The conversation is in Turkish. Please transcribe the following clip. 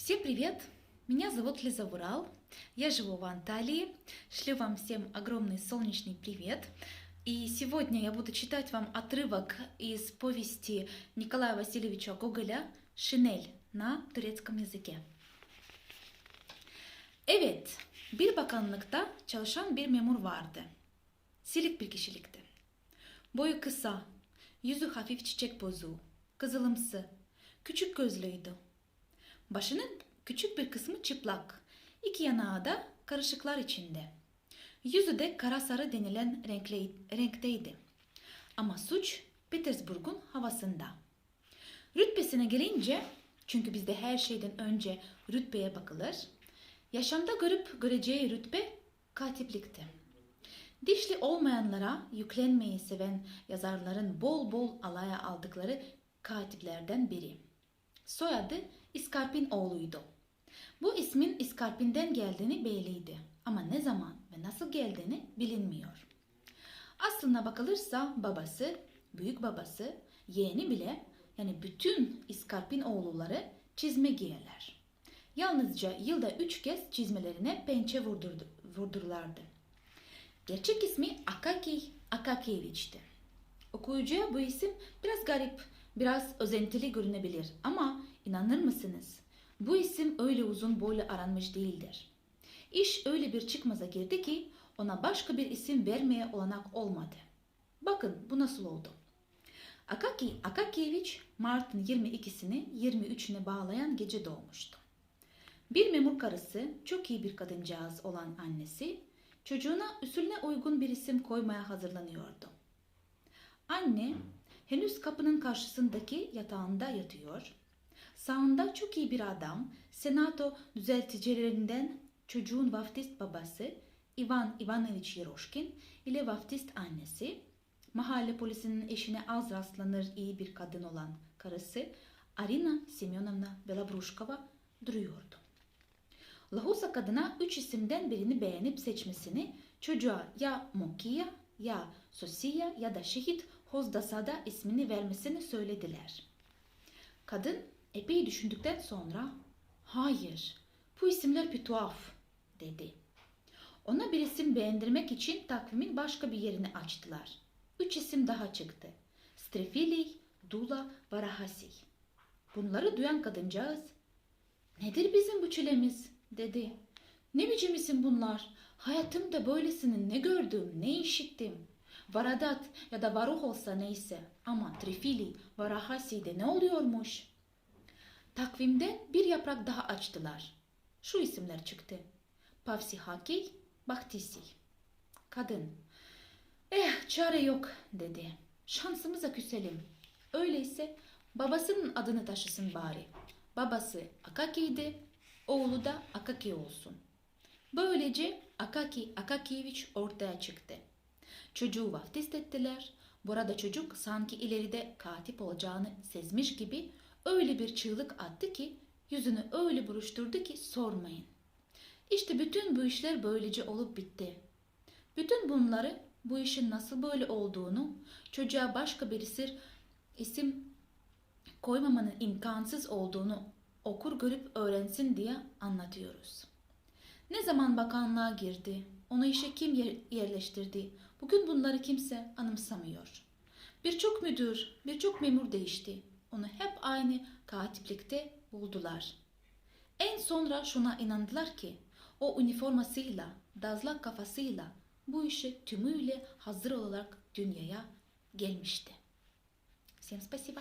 Всем привет! Меня зовут Лиза Вурал, я живу в Анталии, шлю вам всем огромный солнечный привет. И сегодня я буду читать вам отрывок из повести Николая Васильевича Гоголя «Шинель» на турецком языке. Evet, bir bakanlıkta çalışan bir memur vardı. Silik bir kişilikti. Boyu kısa, yüzü hafif çiçek bozuğu, kızılımsı, küçük gözlüydü. Başının küçük bir kısmı çıplak, iki yanağı da karışıklar içinde. Yüzü de kara sarı denilen renkteydi. Ama suç Petersburg'un havasında. Rütbesine gelince, çünkü bizde her şeyden önce rütbeye bakılır, yaşamda görüp göreceği rütbe katiplikti. Dişli olmayanlara yüklenmeyi seven yazarların bol bol alaya aldıkları katiplerden biri. Soyadı İskarpin oğluydu. Bu ismin İskarpin'den geldiğini belliydi ama ne zaman ve nasıl geldiğini bilinmiyor. Aslına bakılırsa babası, büyük babası, yeğeni bile yani bütün İskarpin oğulları çizme giyerler. Yalnızca yılda 3 kez çizmelerine pençe vurdurlardı. Gerçek ismi Akaki Akakiyeviç'ti. Okuyucuya bu isim biraz garip, biraz özentili görünebilir ama inanır mısınız? Bu isim öyle uzun boylu aranmış değildir. İş öyle bir çıkmaza girdi ki ona başka bir isim vermeye olanak olmadı. Bakın bu nasıl oldu. Akaki Akakiyeviç Mart'ın 22'sini 23'üne bağlayan gece doğmuştu. Bir memur karısı, çok iyi bir kadıncağız olan annesi, çocuğuna usulüne uygun bir isim koymaya hazırlanıyordu. Anne henüz kapının karşısındaki yatağında yatıyor. Sağında çok iyi bir adam, senato düzelticilerinden çocuğun vaftist babası Ivan Ivanoviç Yeroşkin ile vaftist annesi, mahalle polisinin eşine az rastlanır iyi bir kadın olan karısı Arina Semyonovna Belabrushkova duruyordu. Lahusa kadına 3 isimden birini beğenip seçmesini, çocuğa ya Mokiya, ya Sosiya ya da Şehit Hozdasada ismini vermesini söylediler. Kadın epey düşündükten sonra "Hayır, bu isimler bir tuhaf" dedi. Ona bir isim beğendirmek için takvimin başka bir yerini açtılar. 3 isim daha çıktı. Strefili, Dula, Varahasi. Bunları duyan kadıncağız "Nedir bizim bu çilemiz?" dedi. "Ne biçim isim bunlar? Hayatımda böylesini ne gördüm, ne işittim. Varadat ya da Varuh olsa neyse ama Trifili, Varahasi'de ne oluyormuş?" Takvimden bir yaprak daha açtılar. Şu isimler çıktı. Pavsihaki, Bahtisi. Kadın, çare yok" dedi. "Şansımıza küselim. Öyleyse babasının adını taşısın bari. Babası Akaki'ydi, oğlu da Akaki olsun." Böylece Akaki Akakiyeviç ortaya çıktı. Çocuğu vaftist ettiler. Burada çocuk sanki ileride katip olacağını sezmiş gibi öyle bir çığlık attı ki yüzünü öyle buruşturdu ki sormayın. İşte bütün bu işler böylece olup bitti. Bütün bunları, bu işin nasıl böyle olduğunu, çocuğa başka bir isim koymamanın imkansız olduğunu okur görüp öğrensin diye anlatıyoruz. Ne zaman bakanlığa girdi, onu işe kim yerleştirdi, bugün bunları kimse anımsamıyor. Birçok müdür, birçok memur değişti. Onu hep aynı katiplikte buldular. En sonra şuna inandılar ki o üniformasıyla, dazlak kafasıyla bu işe tümüyle hazır olarak dünyaya gelmişti. Всем спасибо.